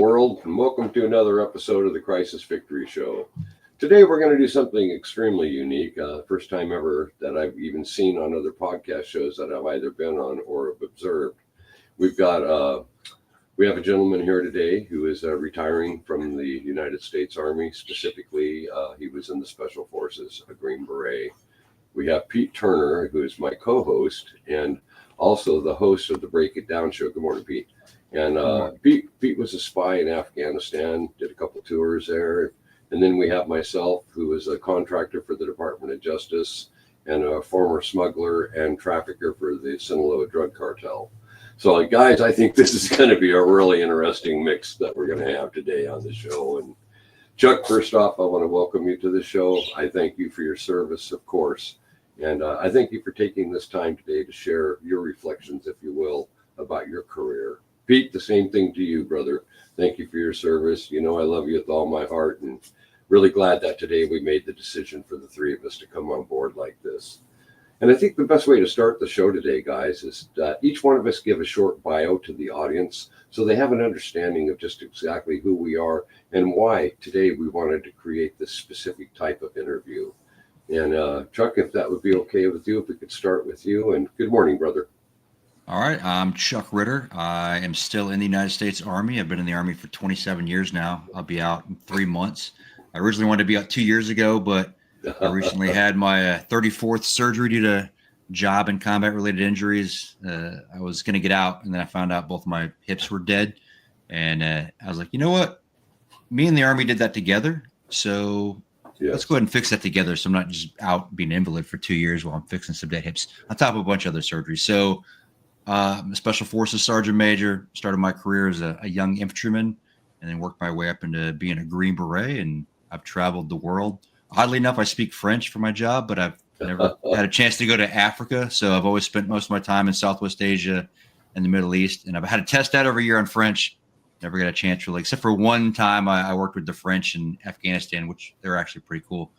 world, and welcome to another episode of the Crisis Victory Show. Today we're going to do something extremely unique, first time ever that I've even seen on other podcast shows that I've either been on or have observed. We have a gentleman here today who is retiring from the United States Army. Specifically, he was in the Special Forces, a Green Beret. We have Pete Turner, who is my co-host and also the host of the Break It Down show. Good morning, Pete. And Pete was a spy in Afghanistan, did a couple tours there. And then we have myself, who is a contractor for the Department of Justice and a former smuggler and trafficker for the Sinaloa drug cartel. So, guys, I think this is going to be a really interesting mix that we're going to have today on the show. And Chuck, first off, I want to welcome you to the show. I thank you for your service, of course. And I thank you for taking this time today to share your reflections, if you will, about your career. Pete, the same thing to you, brother. Thank you for your service. You know I love you with all my heart, and really glad that today we made the decision for the three of us to come on board like this. And I think the best way to start the show today, guys, is that each one of us give a short bio to the audience so they have an understanding of just exactly who we are and why today we wanted to create this specific type of interview. And Chuck, if that would be okay with you, if we could start with you. And good morning, brother. All right, I'm Chuck Ritter. I am still in the United States Army. I've been in the Army for 27 years now. I'll be out in 3 months. I originally wanted to be out 2 years ago, but I recently had my 34th surgery due to job and combat-related injuries. I was going to get out, and then I found out both my hips were dead. And I was like, you know what? Me and the Army did that together, so let's go ahead and fix that together so I'm not just out being an invalid for 2 years while I'm fixing some dead hips, on top of a bunch of other surgeries. So I'm a Special Forces Sergeant Major, started my career as a young infantryman, and then worked my way up into being a Green Beret, and I've traveled the world. Oddly enough, I speak French for my job, but I've never had a chance to go to Africa, so I've always spent most of my time in Southwest Asia and the Middle East, and I've had a test out every year on French. Never got a chance really, except for one time I worked with the French in Afghanistan, which they're actually pretty cool.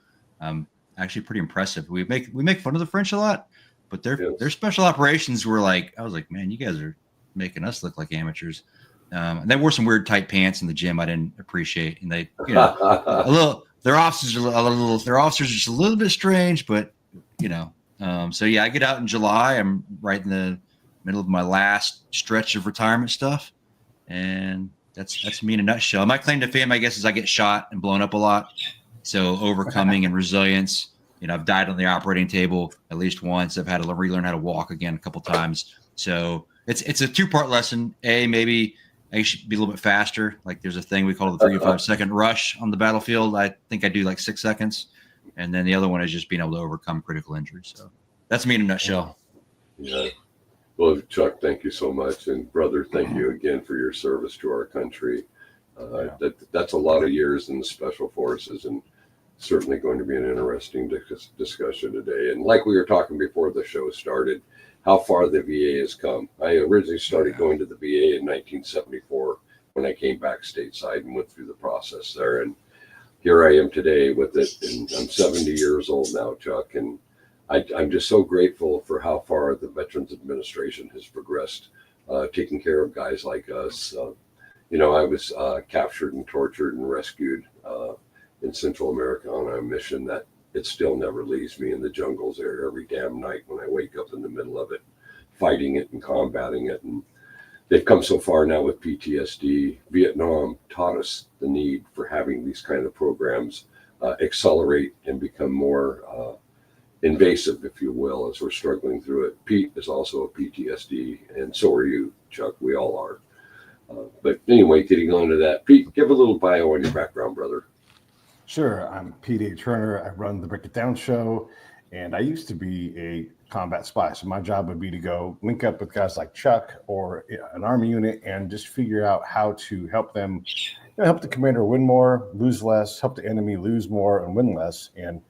Actually pretty impressive. We make fun of the French a lot, but their special operations were like, I was like, man, you guys are making us look like amateurs. And they wore some weird tight pants in the gym I didn't appreciate, and they, their officers are just a little bit strange, but so yeah, I get out in July. I'm right in the middle of my last stretch of retirement stuff, and that's me in a nutshell. My claim to fame, I guess, is I get shot and blown up a lot. So overcoming and resilience. I've died on the operating table at least once. I've had to relearn how to walk again a couple times. So it's a 2-part lesson. Maybe I should be a little bit faster. Like there's a thing we call the 3 to 5 second rush on the battlefield. I think I do like 6 seconds. And then the other one is just being able to overcome critical injuries. So that's me in a nutshell. Yeah. Well, Chuck, thank you so much. And brother, thank you again for your service to our country. That's a lot of years in the Special Forces, and certainly going to be an interesting discussion today. And like we were talking before the show started, how far the VA has come. I originally started going to the VA in 1974 when I came back stateside and went through the process there. And here I am today with it. And I'm 70 years old now, Chuck. And I'm just so grateful for how far the Veterans Administration has progressed, taking care of guys like us. I was captured and tortured and rescued in Central America on a mission that it still never leaves me in the jungles there every damn night when I wake up in the middle of it, fighting it and combating it. And they've come so far now with PTSD. Vietnam taught us the need for having these kind of programs accelerate and become more invasive, if you will, as we're struggling through it. Pete is also a PTSD, and so are you, Chuck. We all are. But anyway, getting on to that, Pete, give a little bio on your background, brother. Sure. I'm Pete Turner. I run the Break It Down show, and I used to be a combat spy. So my job would be to go link up with guys like Chuck or an Army unit and just figure out how to help them, help the commander win more, lose less, help the enemy lose more and win less, and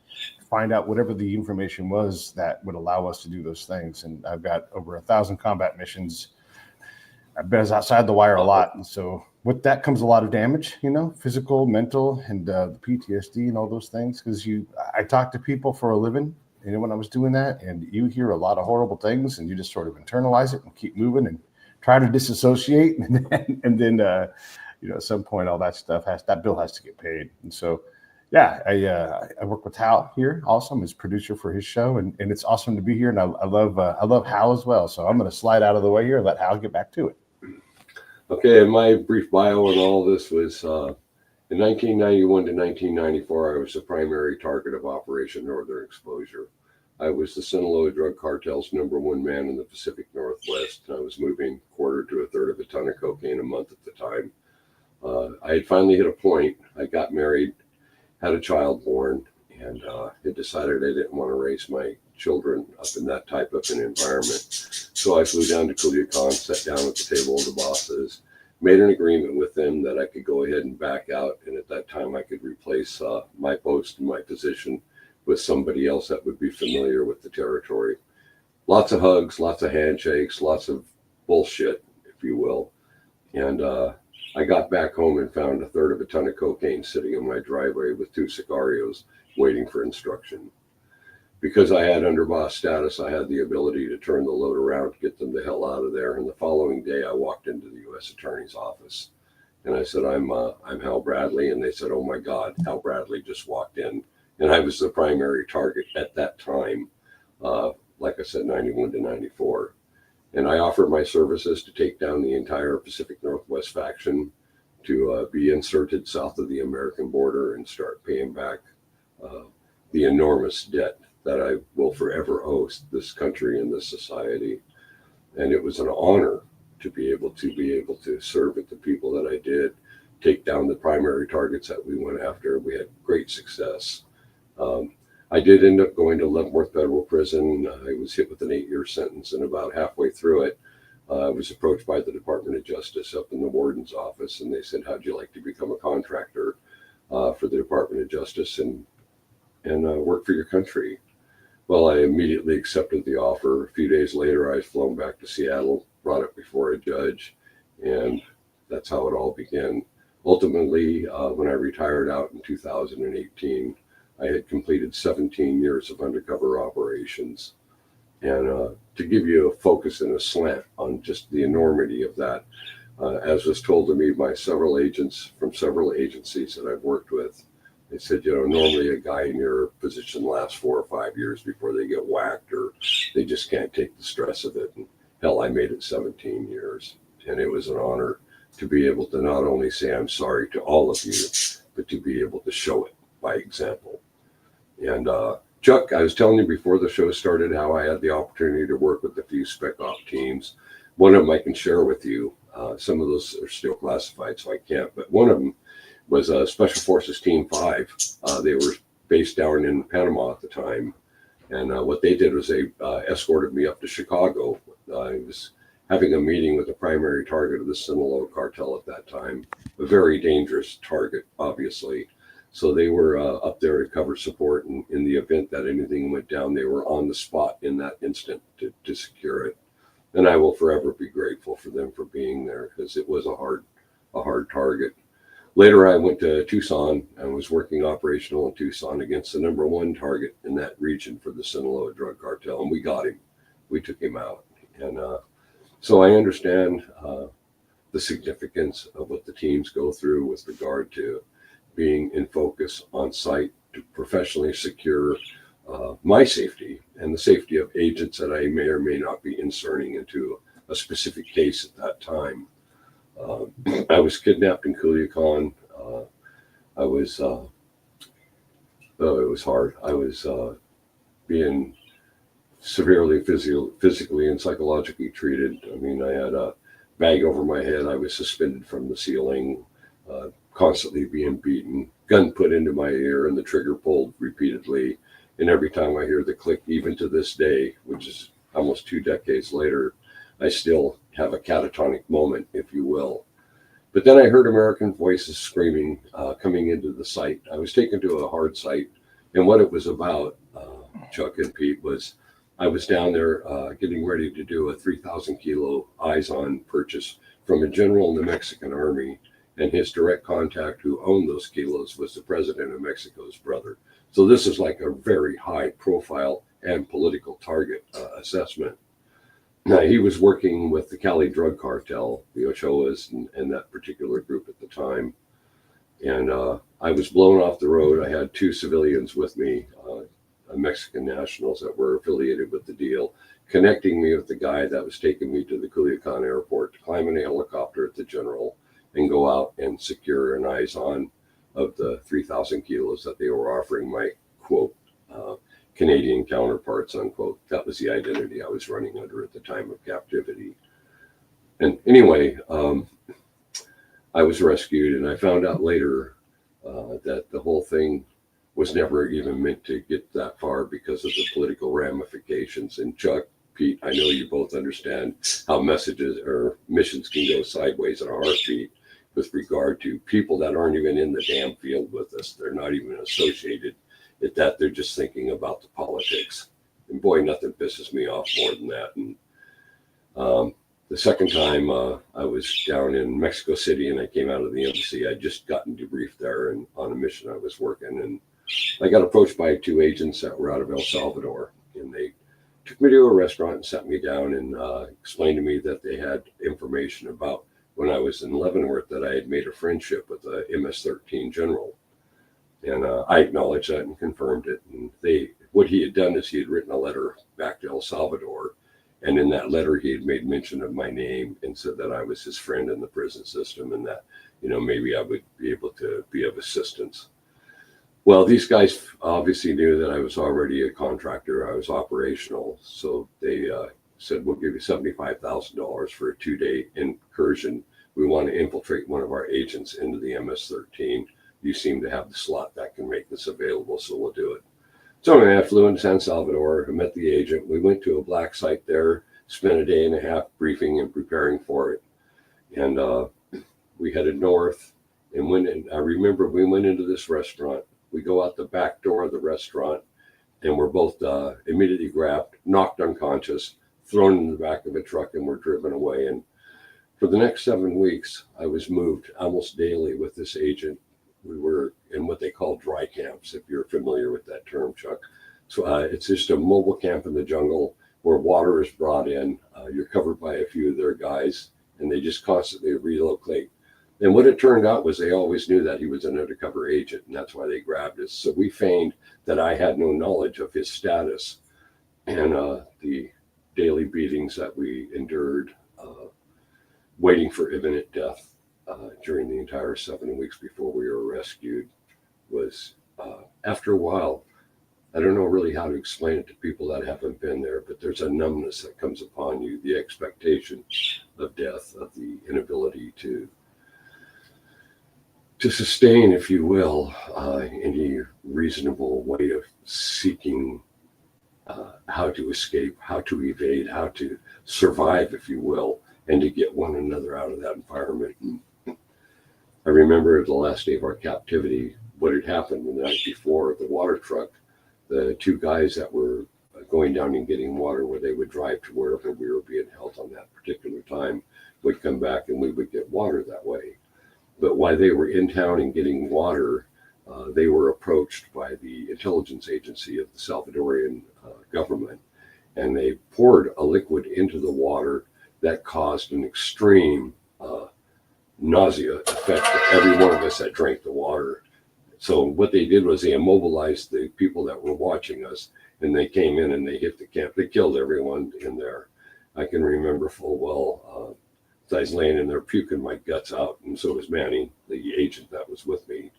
find out whatever the information was that would allow us to do those things. And I've got over 1,000 combat missions. I've been outside the wire a lot, and so with that comes a lot of damage, physical, mental, and the PTSD and all those things. Because I talk to people for a living, when I was doing that, and you hear a lot of horrible things, and you just sort of internalize it and keep moving and try to disassociate, and then at some point, all that bill has to get paid. And so, yeah, I work with Hal here. Also, I'm his producer for his show, and it's awesome to be here. And I love Hal as well. So I'm going to slide out of the way here and let Hal get back to it. Okay, and my brief bio and all this was in 1991 to 1994, I was the primary target of Operation Northern Exposure. I was the Sinaloa drug cartel's #1 man in the Pacific Northwest. I was moving quarter to a third of a ton of cocaine a month at the time. I had finally hit a point. I got married, had a child born, and had decided I didn't want to raise my children up in that type of an environment. So I flew down to Culiacan, sat down at the table of the bosses, made an agreement with them that I could go ahead and back out. And at that time, I could replace my post and my position with somebody else that would be familiar with the territory. Lots of hugs, lots of handshakes, lots of bullshit, if you will. And I got back home and found a third of a ton of cocaine sitting in my driveway with 2 sicarios waiting for instruction. Because I had underboss status, I had the ability to turn the load around, get them the hell out of there. And the following day, I walked into the U.S. Attorney's office, and I said, "I'm Hal Bradley." And they said, "Oh my God, Hal Bradley just walked in." And I was the primary target at that time, like I said, 91 to 94. And I offered my services to take down the entire Pacific Northwest faction, to be inserted south of the American border and start paying back the enormous debt that I will forever owe this country and this society. And it was an honor to be able to serve with the people that I did, take down the primary targets that we went after. We had great success. I did end up going to Leavenworth Federal Prison. I was hit with an 8-year sentence, and about halfway through it, I was approached by the Department of Justice up in the warden's office, and they said, "How'd you like to become a contractor for the Department of Justice and work for your country?" Well, I immediately accepted the offer. A few days later, I was flown back to Seattle, brought it before a judge, and that's how it all began. Ultimately, when I retired out in 2018, I had completed 17 years of undercover operations. And to give you a focus and a slant on just the enormity of that, as was told to me by several agents from several agencies that I've worked with, they said, normally a guy in your position lasts 4 or 5 years before they get whacked, or they just can't take the stress of it. And hell, I made it 17 years. And it was an honor to be able to not only say I'm sorry to all of you, but to be able to show it by example. And Chuck, I was telling you before the show started how I had the opportunity to work with a few spec op teams. One of them I can share with you. Some of those are still classified, so I can't. But one of them was Special Forces Team 5. They were based down in Panama at the time. And what they did was they escorted me up to Chicago. I was having a meeting with the primary target of the Sinaloa cartel at that time. A very dangerous target, obviously. So they were up there to cover support. And in the event that anything went down, they were on the spot in that instant to secure it. And I will forever be grateful for them for being there, because it was a hard target. Later, I went to Tucson and was working operational in Tucson against the #1 target in that region for the Sinaloa drug cartel. And we got him. We took him out. And so I understand the significance of what the teams go through with regard to being in focus on site to professionally secure my safety and the safety of agents that I may or may not be inserting into a specific case at that time. I was kidnapped in Culiacan. It was hard. I was being severely physically and psychologically treated. I mean, I had a bag over my head. I was suspended from the ceiling, constantly being beaten, gun put into my ear and the trigger pulled repeatedly. And every time I hear the click, even to this day, which is almost 2 decades later, I still have a catatonic moment, if you will. But then I heard American voices screaming, coming into the site. I was taken to a hard site. And what it was about, Chuck and Pete, was I was down there getting ready to do a 3,000 kilo eyes-on purchase from a general in the Mexican army. And his direct contact who owned those kilos was the president of Mexico's brother. So this is like a very high profile and political target assessment. he was working with the Cali drug cartel, the Ochoas, and that particular group at the time. And I was blown off the road. I had 2 civilians with me, Mexican nationals that were affiliated with the deal, connecting me with the guy that was taking me to the Culiacan airport to climb in a helicopter at the General and go out and secure an eyes-on of the 3,000 kilos that they were offering my, quote, Canadian counterparts, unquote. That was the identity I was running under at the time of captivity. And anyway, I was rescued, and I found out later that the whole thing was never even meant to get that far because of the political ramifications. And Chuck, Pete, I know you both understand how messages or missions can go sideways in a heartbeat with regard to people that aren't even in the damn field with us. They're not even associated with that. They're just thinking about the politics. And boy, nothing pisses me off more than that. And the second time I was down in Mexico City and I came out of the embassy, I'd just gotten debriefed there and on a mission I was working. And I got approached by 2 agents that were out of El Salvador, and they took me to a restaurant and sat me down and explained to me that they had information about when I was in Leavenworth that I had made a friendship with a MS-13 general. And I acknowledged that and confirmed it. And what he had done is he had written a letter back to El Salvador. And in that letter, he had made mention of my name and said that I was his friend in the prison system and that, maybe I would be able to be of assistance. Well, these guys obviously knew that I was already a contractor. I was operational. So they said, we'll give you $75,000 for a 2-day incursion. We want to infiltrate one of our agents into the MS-13. You seem to have the slot that can make this available, so we'll do it. So I flew into San Salvador. I met the agent. We went to a black site there, spent a day and a half briefing and preparing for it. And we headed north and went in. I remember we went into this restaurant. We go out the back door of the restaurant and we're both immediately grabbed, knocked unconscious, thrown in the back of a truck, and we're driven away. And for the next 7 weeks, I was moved almost daily with this agent. We were in what they call dry camps, if you're familiar with that term, Chuck. So it's just a mobile camp in the jungle where water is brought in. You're covered by a few of their guys, and they just constantly relocate. And what it turned out was they always knew that he was an undercover agent, and that's why they grabbed us. So we feigned that I had no knowledge of his status. And the daily beatings that we endured, waiting for imminent death during the entire 7 weeks before we were rescued was, after a while, I don't know really how to explain it to people that haven't been there, but there's a numbness that comes upon you, the expectation of death, of the inability to sustain, if you will, any reasonable way of seeking how to escape, how to evade, how to survive, if you will, and to get one another out of that environment. And I remember the last day of our captivity, what had happened the night before. The water truck, the 2 guys that were going down and getting water where they would drive to wherever we were being held on that particular time, would come back and we would get water that way. But while they were in town and getting water, they were approached by the intelligence agency of the Salvadorian government, and they poured a liquid into the water that caused an extreme nausea effect to every one of us that drank the water. So what they did was they immobilized the people that were watching us, and they came in and they hit the camp. They killed everyone in there. I can remember full well, I was laying in there puking my guts out, and so was Manny, the agent that was with me.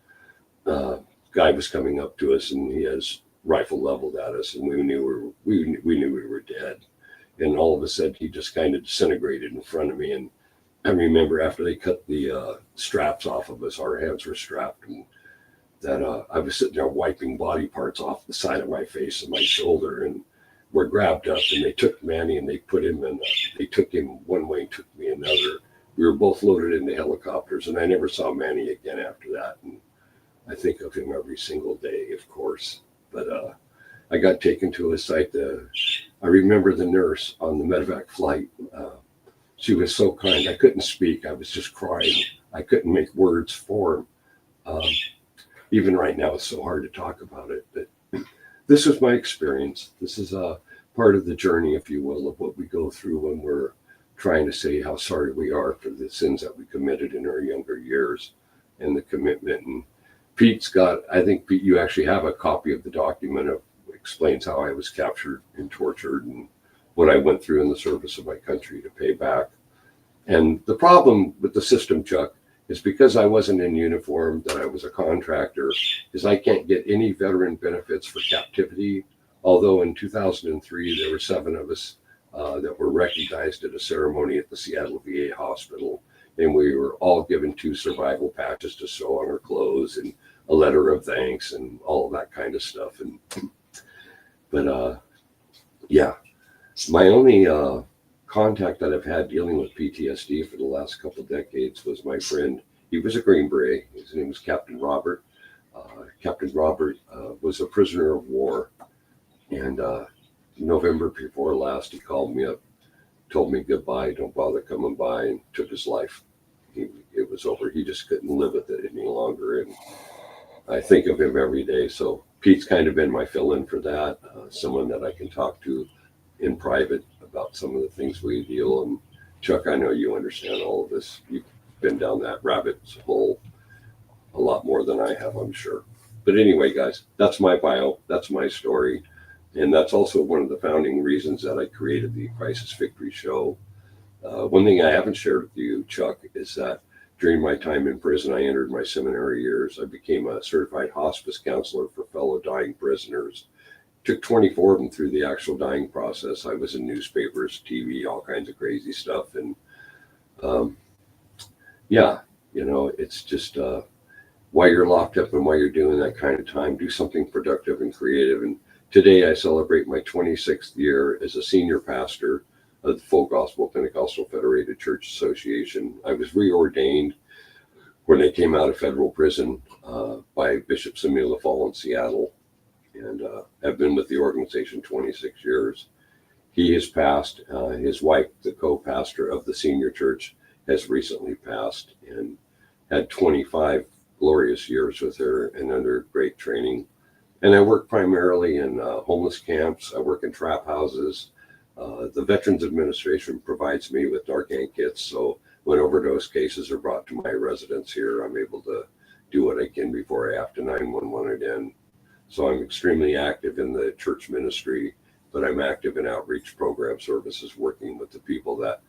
Guy was coming up to us, and he has rifle leveled at us, and we knew we were dead. And all of a sudden, he just kind of disintegrated in front of me. And I remember after they cut the straps off of us, our hands were strapped, and that I was sitting there wiping body parts off the side of my face and my shoulder, and we're grabbed up, and they took Manny and they put him in. They took him one way and took me another. We were both loaded into helicopters, and I never saw Manny again after that. And I think of him every single day, of course. But I got taken to a site. I remember the nurse on the medevac flight. She was so kind. I couldn't speak. I was just crying. I couldn't make words form. Even right now, it's so hard to talk about it. But this was my experience. This is part of the journey, if you will, of what we go through when we're trying to say how sorry we are for the sins that we committed in our younger years and the commitment. And Pete's got, I think, Pete, you actually have a copy of the document of explains how I was captured and tortured and what I went through in the service of my country to pay back. And the problem with the system, Chuck, is because I wasn't in uniform, that I was a contractor, is I can't get any veteran benefits for captivity. Although in 2003, there were 7 of us that were recognized at a ceremony at the Seattle VA hospital. And we were all given 2 survival patches to sew on our clothes and a letter of thanks and all of that kind of stuff. But yeah, my only contact that I've had dealing with PTSD for the last couple of decades was my friend. He was a Green Beret. His name was Captain Robert. Captain Robert was a prisoner of war. And November before last, he called me up, told me goodbye, don't bother coming by, and took his life. It was over. He just couldn't live with it any longer. And I think of him every day. So Pete's kind of been my fill-in for that, someone that I can talk to in private about some of the things we deal. And Chuck, I know you understand all of this. You've been down that rabbit hole a lot more than I have, I'm sure. But anyway, guys, that's my bio. That's my story. And that's also one of the founding reasons that I created the Crisis Victory Show. One thing I haven't shared with you, Chuck, is that during my time in prison, I entered my seminary years. I became a certified hospice counselor for fellow dying prisoners. Took 24 of them through the actual dying process. I was in newspapers, TV, all kinds of crazy stuff. And yeah, you know, it's just while you're locked up and while you're doing that kind of time, do something productive and creative. And today I celebrate my 26th year as a senior pastor of the Full Gospel Pentecostal Federated Church Association. I was reordained when I came out of federal prison by Bishop Samuel Lafall in Seattle, and have been with the organization 26 years. He has passed. His wife, the co-pastor of the senior church, has recently passed, and had 25 glorious years with her and under great training. And I work primarily in homeless camps. I work in trap houses. The Veterans Administration provides me with Narcan kits, so when overdose cases are brought to my residence here, I'm able to do what I can before I have to 911 it in. So I'm extremely active in the church ministry, but I'm active in outreach program services, working with the people that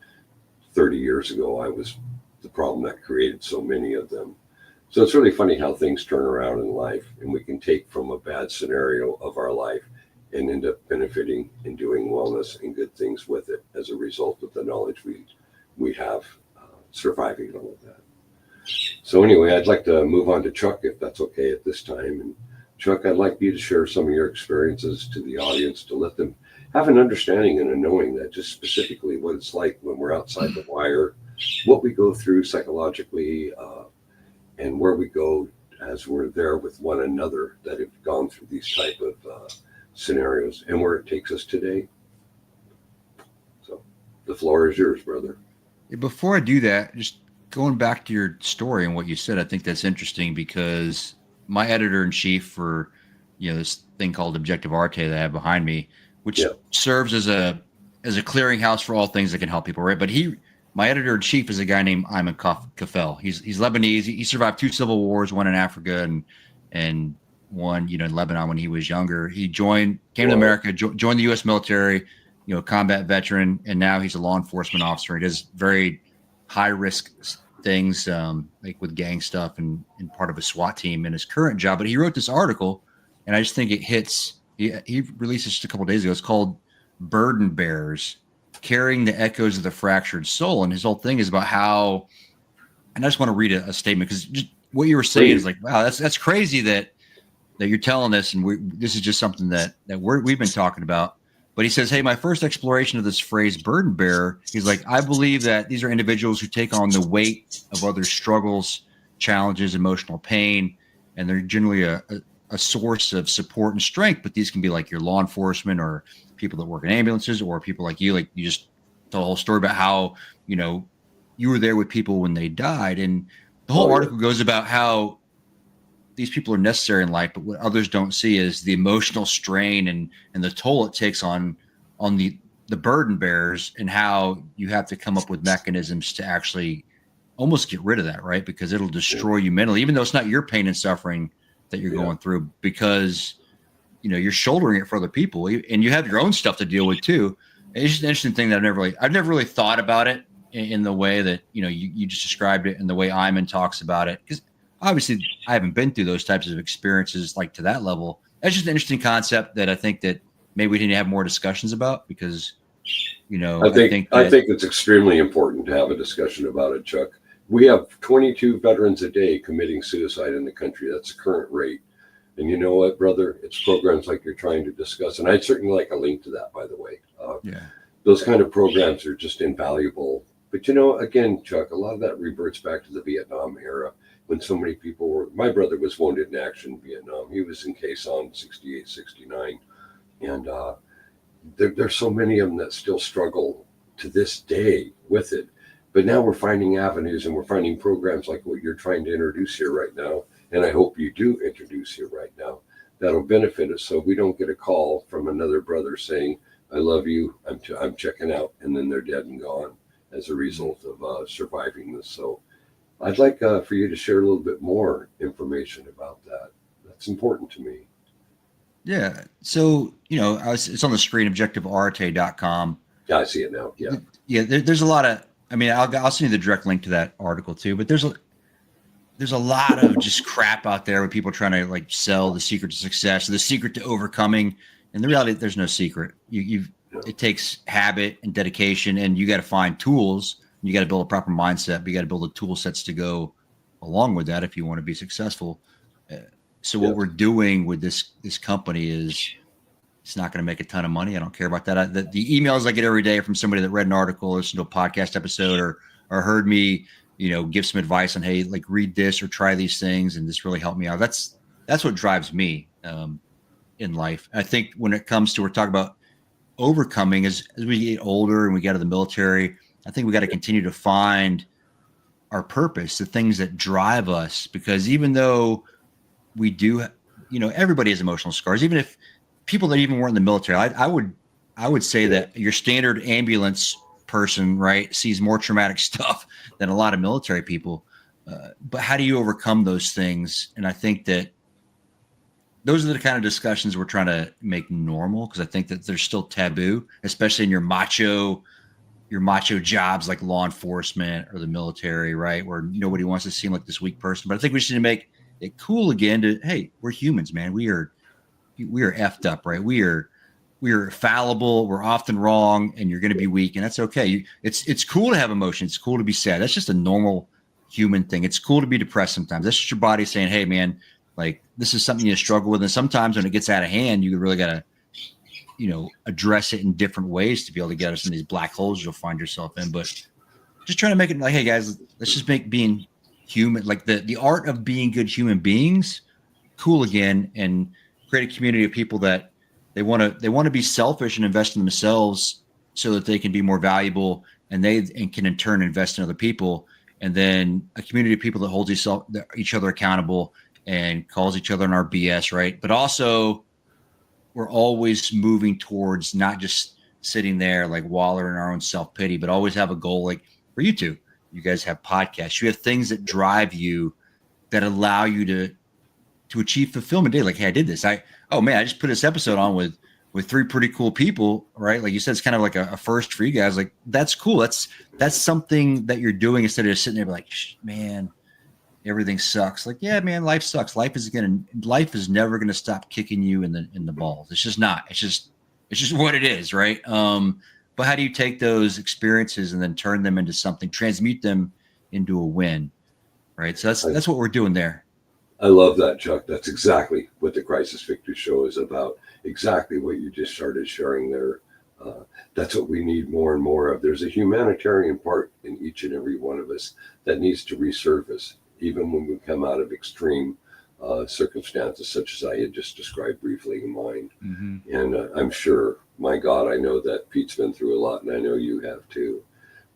30 years ago I was the problem that created so many of them. So it's really funny how things turn around in life, and we can take from a bad scenario of our life and end up benefiting and doing wellness and good things with it as a result of the knowledge we have surviving all of that. So anyway, I'd like to move on to Chuck, if that's okay at this time. And Chuck, I'd like you to share some of your experiences to the audience, to let them have an understanding and a knowing that just specifically what it's like when we're outside the wire, what we go through psychologically, and where we go as we're there with one another that have gone through these type of scenarios, and where it takes us today. So the floor is yours, brother. Before I do that, just going back to your story and what you said, I think that's interesting because my editor-in-chief for, this thing called Objective Arete that I have behind me, which serves as a clearinghouse for all things that can help people, right? But my editor-in-chief is a guy named Ayman Kafel. He's Lebanese. He survived 2 civil wars, one in Africa and one, in Lebanon when he was younger. He came to America, joined the U.S. military, combat veteran, and now he's a law enforcement officer. He does very high-risk things, like with gang stuff and part of a SWAT team in his current job. But he wrote this article, and I just think it hits. He released this just a couple of days ago. It's called "Burden Bearers: Carrying the Echoes of the Fractured Soul," and his whole thing is about how. And I just want to read a statement because what you were saying is like, wow, that's crazy that you're telling us, and this is just something that we've been talking about. But he says, hey, my first exploration of this phrase burden bearer, he's like, I believe that these are individuals who take on the weight of others' struggles, challenges, emotional pain, and they're generally a source of support and strength. But these can be like your law enforcement or people that work in ambulances or people like you just told a whole story about how, you were there with people when they died. And the whole article goes about how these people are necessary in life, but what others don't see is the emotional strain and the toll it takes on on the burden bearers and how you have to come up with mechanisms to actually almost get rid of that, right? Because it'll destroy you mentally, even though it's not your pain and suffering that you're going through, because you're shouldering it for other people, and you have your own stuff to deal with too. It's just an interesting thing that I've never really thought about it in the way that you just described it, and the way Iman talks about it, because obviously I haven't been through those types of experiences like to that level. That's just an interesting concept that I think that maybe we need to have more discussions about, because I think it's extremely important to have a discussion about it, Chuck. We have 22 veterans a day committing suicide in the country. That's the current rate. And you know what, brother? It's programs like you're trying to discuss. And I'd certainly like a link to that, by the way. Those kind of programs are just invaluable. But again, Chuck, a lot of that reverts back to the Vietnam era, when so many people were. My brother was wounded in action in Vietnam. He was in Quezon 68, 69. And there's so many of them that still struggle to this day with it. But now we're finding avenues, and we're finding programs like what you're trying to introduce here right now. And I hope you do introduce here right now. That'll benefit us, so we don't get a call from another brother saying, I love you, I'm checking out, and then they're dead and gone as a result of surviving this. So I'd like for you to share a little bit more information about that. That's important to me. Yeah. So, it's on the screen, objectivearete.com. Yeah, I see it now. Yeah. Yeah. There's a lot of, I'll send you the direct link to that article too, but there's a lot of just crap out there with people trying to sell the secret to success, the secret to overcoming. And the reality, there's no secret. It takes habit and dedication, and you got to find tools. You got to build a proper mindset, but you got to build the tool sets to go along with that if you want to be successful. So what we're doing with this company is, it's not going to make a ton of money. I don't care about that. The emails I get every day from somebody that read an article, listened to a podcast episode, or heard me, give some advice on, hey, read this or try these things, and this really helped me out. That's what drives me in life. I think when it comes to, we're talking about overcoming, as we get older and we get out of the military, I think we got to continue to find our purpose, the things that drive us, because even though we do, everybody has emotional scars. Even if people that even weren't in the military, I would say that your standard ambulance person, right, sees more traumatic stuff than a lot of military people. But how do you overcome those things? And I think that those are the kind of discussions we're trying to make normal, because I think that they're still taboo, especially in your macho jobs like law enforcement or the military, right, where nobody wants to seem like this weak person. But I think we just need to make it cool again to, hey, we're humans, man. We are effed up, right? We are fallible. We're often wrong, and you're going to be weak, and that's okay. It's cool to have emotions. It's cool to be sad. That's just a normal human thing. It's cool to be depressed sometimes. That's just your body saying, hey, man, this is something you struggle with. And sometimes when it gets out of hand, you really got to, address it in different ways to be able to get us in these black holes you'll find yourself in. But just trying to make it hey, guys, let's just make being human, the art of being good human beings, cool again, and create a community of people that they want to be selfish and invest in themselves so that they can be more valuable, and can in turn invest in other people. And then a community of people that holds each other accountable and calls each other on our BS, right? But also, we're always moving towards not just sitting there wallowing in our own self-pity, but always have a goal. For you two, you guys have podcasts. You have things that drive you, that allow you to achieve fulfillment day. Hey, I did this. I just put this episode on with three pretty cool people, right? Like you said, it's kind of like a first for you guys. That's cool. That's something that you're doing instead of just sitting there man, everything sucks. Yeah, man, life sucks. Life is never gonna stop kicking you in the balls. It's just not. It's just what it is, right? But how do you take those experiences and then turn them into something, transmute them into a win, right? So that's what we're doing there. I love that, Chuck. That's exactly what the Crisis Victory Show is about. Exactly what you just started sharing there. That's what we need more and more of. There's a humanitarian part in each and every one of us that needs to resurface, even when we come out of extreme circumstances, such as I had just described briefly in mine. Mm-hmm. And I'm sure, my God, I know that Pete's been through a lot, and I know you have too.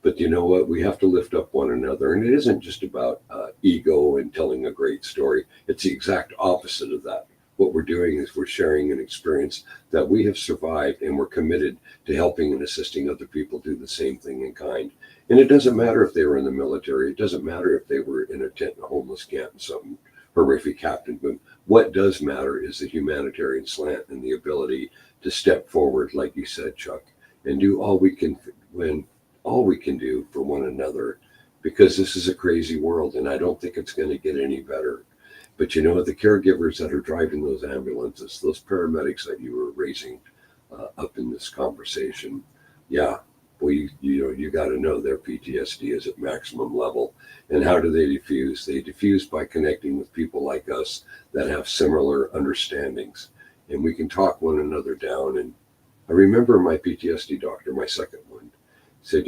But you know what? We have to lift up one another. And it isn't just about ego and telling a great story. It's the exact opposite of that. what we're doing is we're sharing an experience that we have survived, and we're committed to helping and assisting other people do the same thing in kind. And it doesn't matter if they were in the military. It doesn't matter if they were in a tent in a homeless camp and something horrific happened. But what does matter is the humanitarian slant and the ability to step forward, like you said, Chuck, and do all we can do for one another, because this is a crazy world, and I don't think it's going to get any better. But the caregivers that are driving those ambulances, those paramedics that you were raising up in this conversation, yeah, well, you got to know their PTSD is at maximum level. And how do they diffuse? They diffuse by connecting with people like us that have similar understandings, and we can talk one another down. And I remember my PTSD doctor, my second one, said,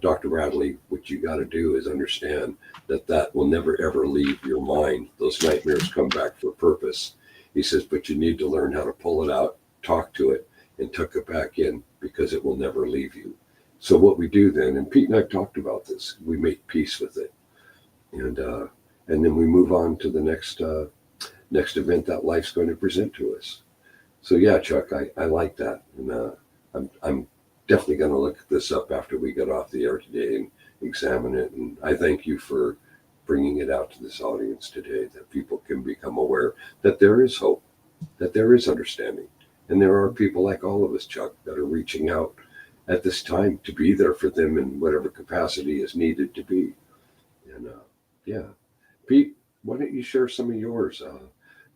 Dr. Bradley, what you got to do is understand that will never, ever leave your mind. Those nightmares come back for a purpose. He says, but you need to learn how to pull it out, talk to it, and tuck it back in, because it will never leave you. So what we do then, and Pete and I talked about this, we make peace with it. And then we move on to the next event that life's going to present to us. So yeah, Chuck, I like that. And I'm definitely going to look this up after we get off the air today and examine it. And I thank you for bringing it out to this audience today, that people can become aware that there is hope, that there is understanding. And there are people like all of us, Chuck, that are reaching out at this time to be there for them in whatever capacity is needed to be. And yeah, Pete, why don't you share some of yours?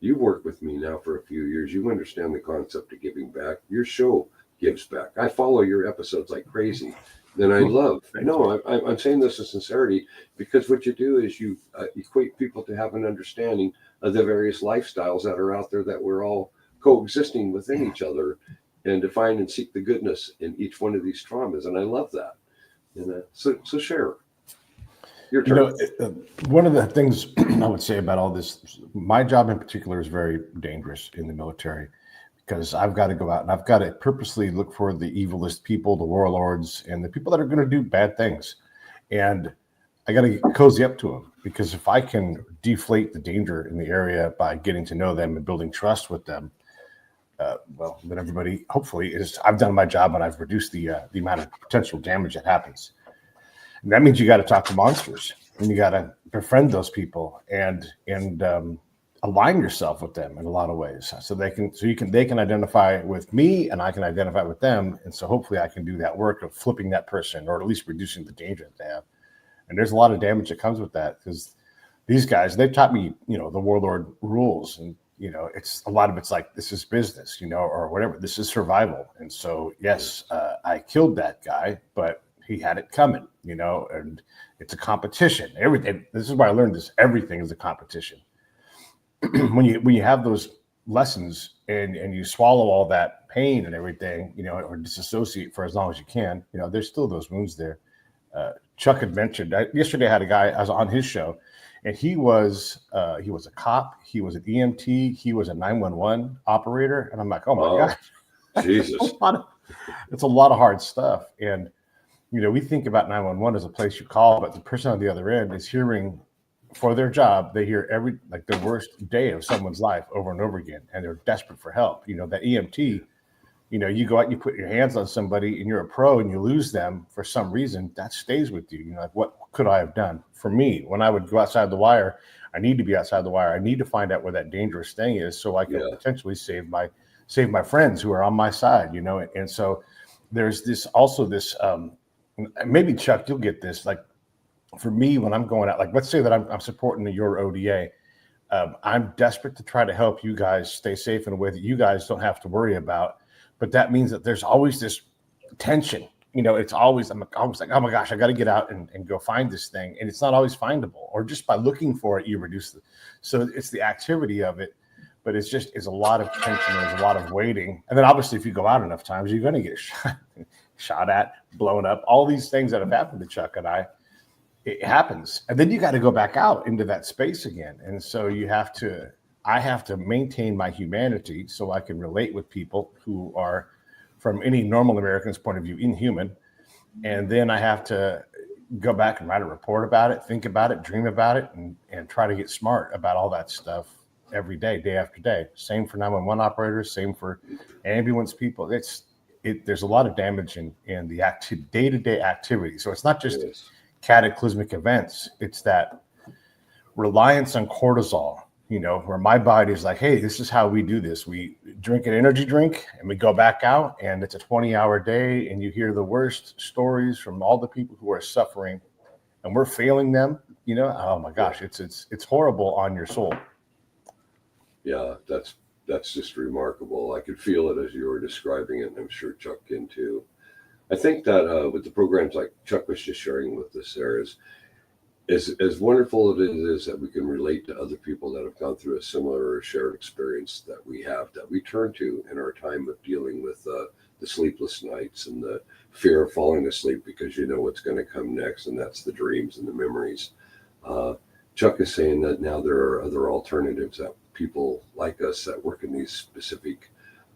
You've worked with me now for a few years. You understand the concept of giving back. Your show gives back. I follow your episodes like crazy. Then I'm saying this in sincerity, because what you do is you equate people to have an understanding of the various lifestyles that are out there, that we're all coexisting within each other, and to find and seek the goodness in each one of these traumas. And I love that. And so share. Your turn. One of the things I would say about all this, my job in particular is very dangerous in the military, because I've got to go out and I've got to purposely look for the evilest people, the warlords, and the people that are going to do bad things. And I got to get cozy up to them, because if I can deflate the danger in the area by getting to know them and building trust with them, then everybody hopefully I've done my job, and I've reduced the amount of potential damage that happens. And that means you got to talk to monsters, and you got to befriend those people and align yourself with them in a lot of ways, so they can identify with me, and I can identify with them. And so hopefully I can do that work of flipping that person, or at least reducing the danger that they have. And there's a lot of damage that comes with that, because these guys, they've taught me, the warlord rules. And it's a lot of it's like, this is business, or whatever. This is survival. And so, yes, I killed that guy, but he had it coming, and it's a competition. Everything. This is why I learned this. Everything is a competition. when you have those lessons and you swallow all that pain and everything, or disassociate for as long as you can, there's still those wounds there. Chuck had mentioned yesterday, I had a guy, I was on his show, and he was a cop, he was an EMT, he was a 911 operator, and I'm like, oh my God, Jesus, it's a lot of hard stuff. And we think about 911 as a place you call, but the person on the other end is hearing, for their job, they hear the worst day of someone's life over and over again, and they're desperate for help. That EMT, you go out and you put your hands on somebody, and you're a pro, and you lose them for some reason, that stays with you. Like, what could I have done? For me, when I would go outside the wire, I need to be outside the wire. I need to find out where that dangerous thing is, so I can potentially save my friends who are on my side. And so there's this maybe Chuck, you'll get this. Like, for me, when I'm going out, like, let's say that I'm supporting your ODA. I'm desperate to try to help you guys stay safe in a way that you guys don't have to worry about. But that means that there's always this tension. It's always, I'm always like, oh my gosh, I got to get out and go find this thing. And it's not always findable, or just by looking for it, you reduce it. So it's the activity of it, but it's a lot of tension. There's a lot of waiting. And then obviously, if you go out enough times, you're going to get shot at, blown up, all these things that have happened to Chuck and I. It happens. And then you got to go back out into that space again. And so I have to maintain my humanity, so I can relate with people who are, from any normal American's point of view, inhuman. And then I have to go back and write a report about it, think about it, dream about it, and try to get smart about all that stuff every day, day after day. Same for 911 operators, same for ambulance people. There's a lot of damage in the day-to-day activity. So it's not just Yes. cataclysmic events. It's that reliance on cortisol, where my body is like, hey, this is how we do this. We drink an energy drink and we go back out, and it's a 20-hour day, and you hear the worst stories from all the people who are suffering, and we're failing them. Oh my gosh, it's horrible on your soul. Yeah, that's just remarkable. I could feel it as you were describing it, and I'm sure Chuck can too. I think that with the programs like Chuck was just sharing with us there is as wonderful it is that we can relate to other people that have gone through a similar or shared experience that we have, that we turn to in our time of dealing with the sleepless nights and the fear of falling asleep because you know what's going to come next, and that's the dreams and the memories. Chuck is saying that now there are other alternatives that people like us that work in these specific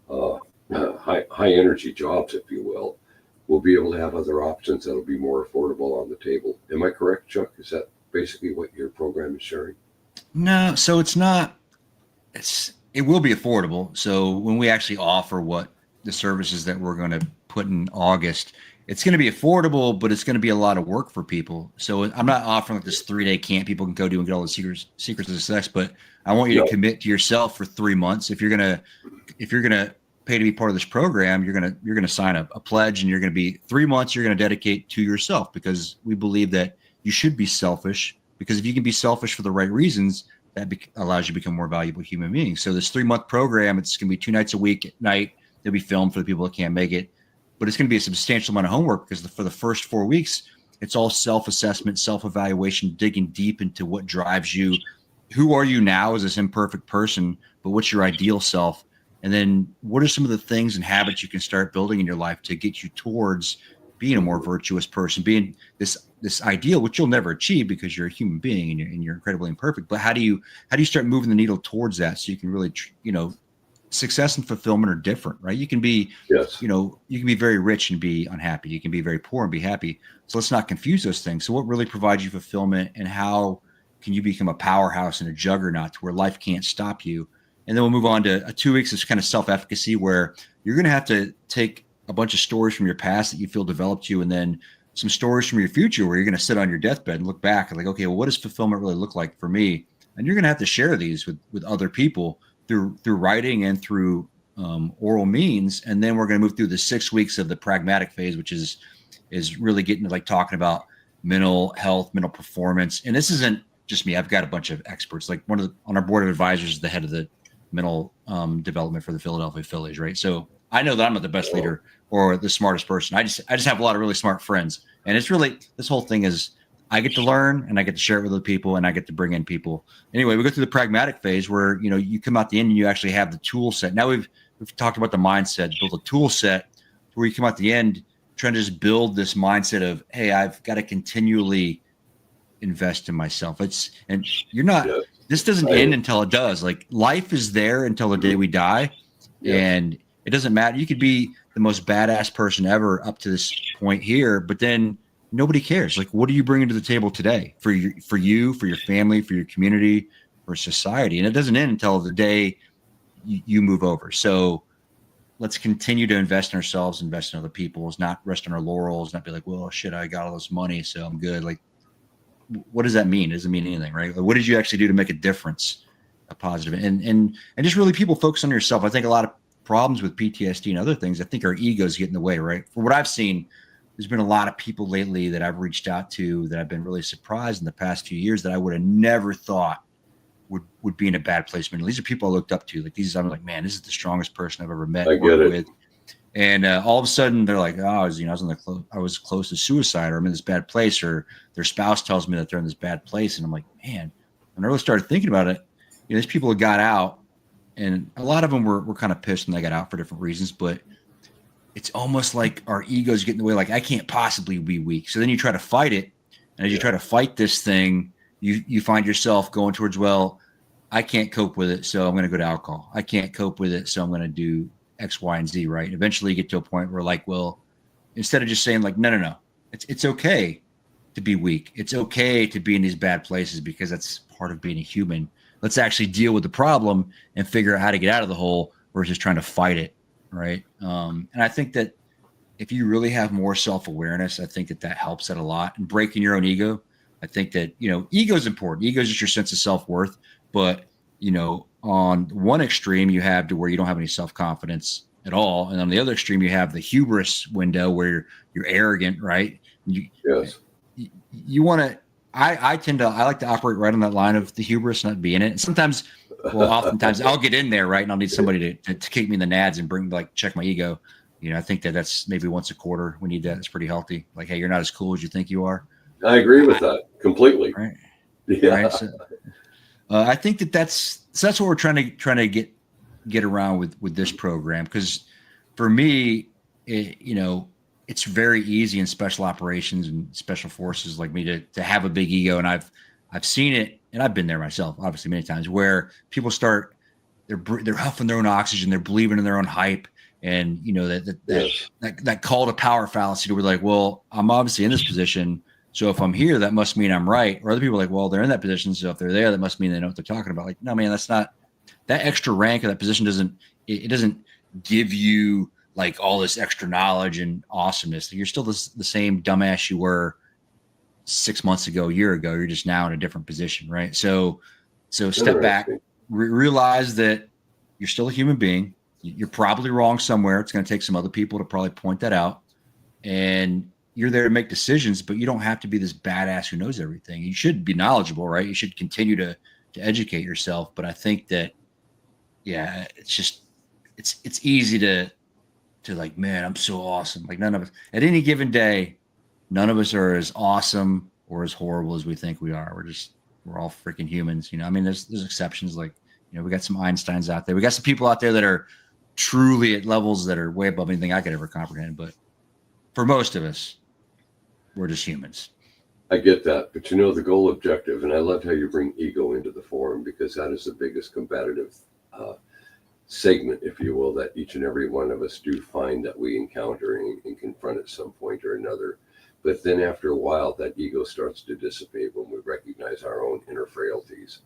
high energy jobs, if you will be able to have other options that'll be more affordable on the table. Am I correct, Chuck? Is that basically what your program is sharing? No, so it's not. It will be affordable. So when we actually offer what the services that we're going to put in August, it's going to be affordable, but it's going to be a lot of work for people. So I'm not offering like this 3-day camp people can go do and get all the secrets of success, but I want you to commit to yourself for 3 months. If you're gonna pay to be part of this program, you're gonna sign a pledge, and you're gonna be 3 months. You're gonna dedicate to yourself, because we believe that you should be selfish. Because if you can be selfish for the right reasons, that allows you to become more valuable human beings. So this 3-month program, it's gonna be 2 nights a week at night. They'll be filmed for the people that can't make it. But it's going to be a substantial amount of homework, because for the first 4 weeks, it's all self-assessment, self-evaluation, digging deep into what drives you. Who are you now as this imperfect person, but what's your ideal self? And then what are some of the things and habits you can start building in your life to get you towards being a more virtuous person, being this ideal, which you'll never achieve because you're a human being and you're incredibly imperfect. But how do you start moving the needle towards that, so you can really, success and fulfillment are different, right? You can be, Yes. you can be very rich and be unhappy. You can be very poor and be happy. So let's not confuse those things. So what really provides you fulfillment, and how can you become a powerhouse and a juggernaut to where life can't stop you? And then we'll move on to 2 weeks of kind of self-efficacy, where you're going to have to take a bunch of stories from your past that you feel developed you, and then some stories from your future where you're going to sit on your deathbed and look back and like, okay, well, what does fulfillment really look like for me? And you're going to have to share these with other people through writing and through oral means. And then we're going to move through the 6 weeks of the pragmatic phase, which is really getting to like talking about mental health, mental performance. And this isn't just me. I've got a bunch of experts. Like on our board of advisors is the head of the mental development for the Philadelphia Phillies, right? So I know that I'm not the best leader or the smartest person. I just have a lot of really smart friends. And it's really, this whole thing is, I get to learn, and I get to share it with other people, and I get to bring in people. Anyway, we go through the pragmatic phase where, you come out the end and you actually have the tool set. Now we've talked about the mindset, build a tool set where you come out the end trying to just build this mindset of, hey, I've got to continually invest in myself. This doesn't end until it does. Like, life is there until the day we die. Yes. And it doesn't matter. You could be the most badass person ever up to this point here, but then nobody cares. Like, what are you bringing to the table today for you, for your family, for your community, for society? And it doesn't end until the day you move over. So let's continue to invest in ourselves, invest in other people. It's not rest on our laurels, not be like, well, shit, I got all this money, so I'm good. Like, what does that mean? It doesn't mean anything, right? Like, what did you actually do to make a difference, a positive? And just really people focus on yourself. I think a lot of problems with PTSD and other things, I think our egos get in the way, right? For what I've seen, there's been a lot of people lately that I've reached out to that I've been really surprised in the past few years that I would have never thought would be in a bad place. I mean, these are people I looked up to. Like, I'm like, man, this is the strongest person I've ever met. I get it. With. And all of a sudden they're like, oh, I was close to suicide, or I'm in this bad place, or their spouse tells me that they're in this bad place. And I'm like, man, when I really started thinking about it, these people that got out, and a lot of them were kind of pissed when they got out for different reasons, but it's almost like our egos get in the way. Like, I can't possibly be weak. So then you try to fight it. And as you try to fight this thing, you find yourself going towards, well, I can't cope with it, so I'm going to go to alcohol. I can't cope with it, so I'm going to do X, Y, and Z, right? Eventually you get to a point where, like, well, instead of just saying like, no, it's okay to be weak. It's okay to be in these bad places because that's part of being a human. let's actually deal with the problem and figure out how to get out of the hole versus trying to fight it. Right. And I think that if you really have more self-awareness, I think that that helps it a lot. And breaking your own ego, I think that, ego is important. Ego is just your sense of self-worth. But, on one extreme, you have to where you don't have any self-confidence at all. And on the other extreme, you have the hubris window where you're arrogant, right? Yes. You want to, I like to operate right on that line of the hubris, not being it. And sometimes, oftentimes I'll get in there, right? And I'll need somebody to kick me in the nads and check my ego. I think that's maybe once a quarter. We need that. It's pretty healthy. Like, hey, you're not as cool as you think you are. I agree with that completely. Right. Yeah. Right? So, I think that's what we're trying to get around with this program. Because for me, it's very easy in special operations and special forces like me to have a big ego. And I've seen it, and I've been there myself, obviously, many times, where people they're huffing their own oxygen, they're believing in their own hype. And that call to power fallacy, we're like, well, I'm obviously in this position, so if I'm here, that must mean I'm right. Or other people are like, well, they're in that position, so if they're there, that must mean they know what they're talking about. Like, no, man, that's not that extra rank of that position doesn't give you like all this extra knowledge and awesomeness. You're still the same dumbass you were 6 months ago, a year ago. You're just now in a different position, right? So step back, realize that you're still a human being. You're probably wrong somewhere. It's going to take some other people to probably point that out. And you're there to make decisions, but you don't have to be this badass who knows everything. You should be knowledgeable, right? You should continue to educate yourself. But I think that, it's easy to like, man, I'm so awesome. Like none of us at any given day, none of us are as awesome or as horrible as we think we are. We're all freaking humans. I mean, there's exceptions. Like, we got some Einsteins out there. We got some people out there that are truly at levels that are way above anything I could ever comprehend. But for most of us, we're just humans. I get that. But the goal objective, and I love how you bring ego into the forum, because that is the biggest combative segment, if you will, that each and every one of us do find that we encounter and confront at some point or another. But then after a while, that ego starts to dissipate when we recognize our own inner frailties.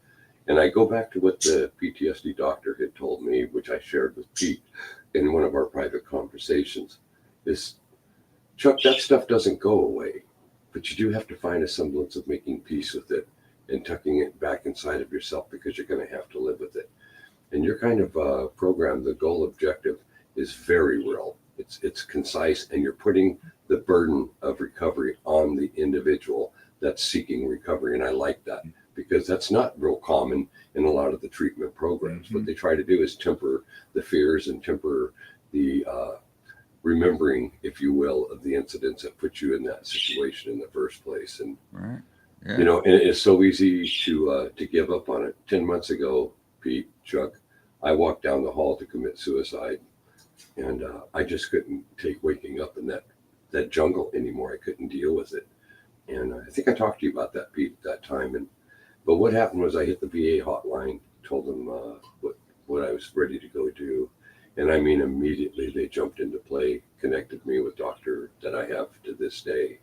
And I go back to what the PTSD doctor had told me, which I shared with Pete in one of our private conversations, is, Chuck, that stuff doesn't go away, but you do have to find a semblance of making peace with it and tucking it back inside of yourself, because you're going to have to live with it. And your kind of program, the goal objective, is very real. It's concise, and you're putting the burden of recovery on the individual that's seeking recovery. And I like that, because that's not real common in a lot of the treatment programs. Mm-hmm. What they try to do is temper the fears and temper the remembering, if you will, of the incidents that put you in that situation in the first place. And right. Yeah. and it's so easy to give up on it. 10 months ago, Pete, Chuck, I walked down the hall to commit suicide, and I just couldn't take waking up in that jungle anymore. I couldn't deal with it. And I think I talked to you about that, Pete, at that time. But what happened was I hit the VA hotline, told them what I was ready to go do. And I mean, immediately they jumped into play, connected me with doctor that I have to this day.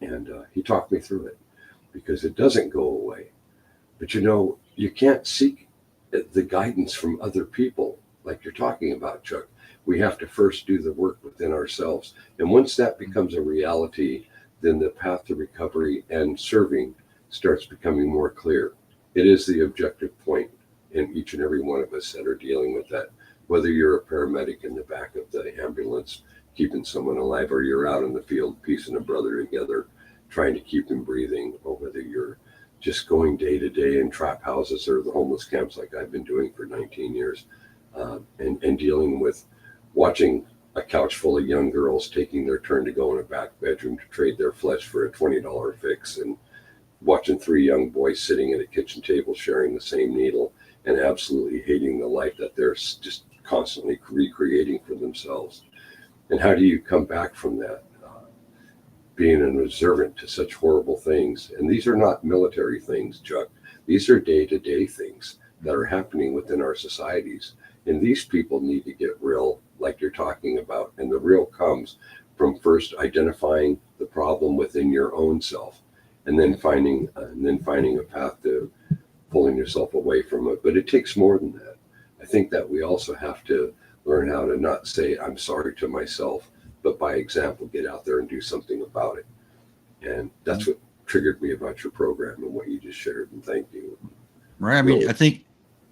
And he talked me through it, because it doesn't go away. But you can't seek the guidance from other people like you're talking about, Chuck. We have to first do the work within ourselves. And once that becomes a reality, then the path to recovery and serving starts becoming more clear. It is the objective point in each and every one of us that are dealing with that. Whether you're a paramedic in the back of the ambulance, keeping someone alive, or you're out in the field piecing a brother together, trying to keep him breathing, or whether you're just going day to day in trap houses or the homeless camps like I've been doing for 19 years, and dealing with watching a couch full of young girls taking their turn to go in a back bedroom to trade their flesh for a $20 fix, and watching 3 young boys sitting at a kitchen table sharing the same needle and absolutely hating the life that they're just constantly recreating for themselves. And how do you come back from that? Being an observant to such horrible things. And these are not military things, Chuck. These are day-to-day things that are happening within our societies. And these people need to get real, like you're talking about. And the real comes from first identifying the problem within your own self, and then finding a path to pulling yourself away from it. But it takes more than that. I think that we also have to learn how to not say I'm sorry to myself, but by example, get out there and do something about it. And that's what triggered me about your program and what you just shared. And thank you. Right. I mean, Really. I think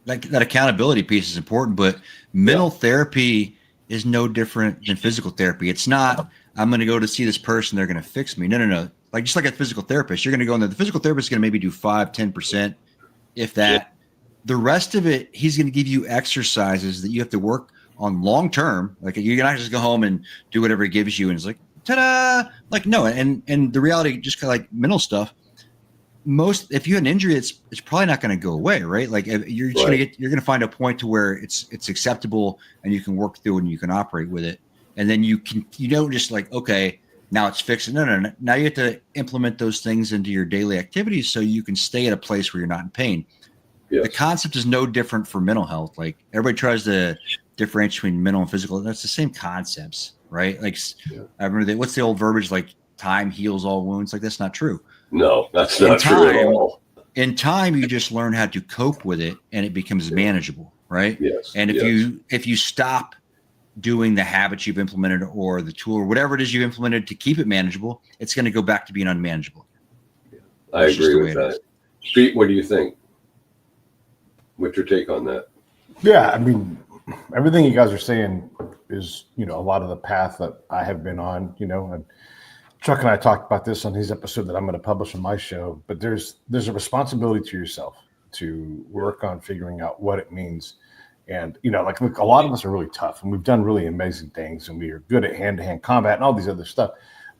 like that accountability piece is important, but mental therapy is no different than physical therapy. It's not, I'm going to go to see this person, they're going to fix me. No. Like just like a physical therapist, you're going to go in there. The physical therapist is going to maybe do 5-10%, if that. The rest of it, he's going to give you exercises that you have to work on long term. Like you're not just go home and do whatever he gives you, and it's like ta-da. Like no, and the reality, just kind of like mental stuff. If you had an injury, it's probably not going to go away, right? Like you're just you're going to find a point to where it's acceptable and you can work through it and you can operate with it, and then you don't just like, okay, now it's fixed. No. Now you have to implement those things into your daily activities so you can stay at a place where you're not in pain. Yes. The concept is no different for mental health. Like everybody tries to differentiate between mental and physical. That's the same concepts, right? Like I remember what's the old verbiage, like time heals all wounds? Like that's not true. No, that's not true at all. In time, you just learn how to cope with it and it becomes manageable, right? Yes. And if you stop doing the habits you've implemented or the tool or whatever it is you implemented to keep it manageable, it's going to go back to being unmanageable. I agree with that. Pete, what do you think? What's your take on that? Yeah, I mean, everything you guys are saying is, a lot of the path that I have been on, and Chuck and I talked about this on his episode that I'm going to publish on my show, but there's a responsibility to yourself to work on figuring out what it means. And, look, a lot of us are really tough and we've done really amazing things and we are good at hand-to-hand combat and all these other stuff.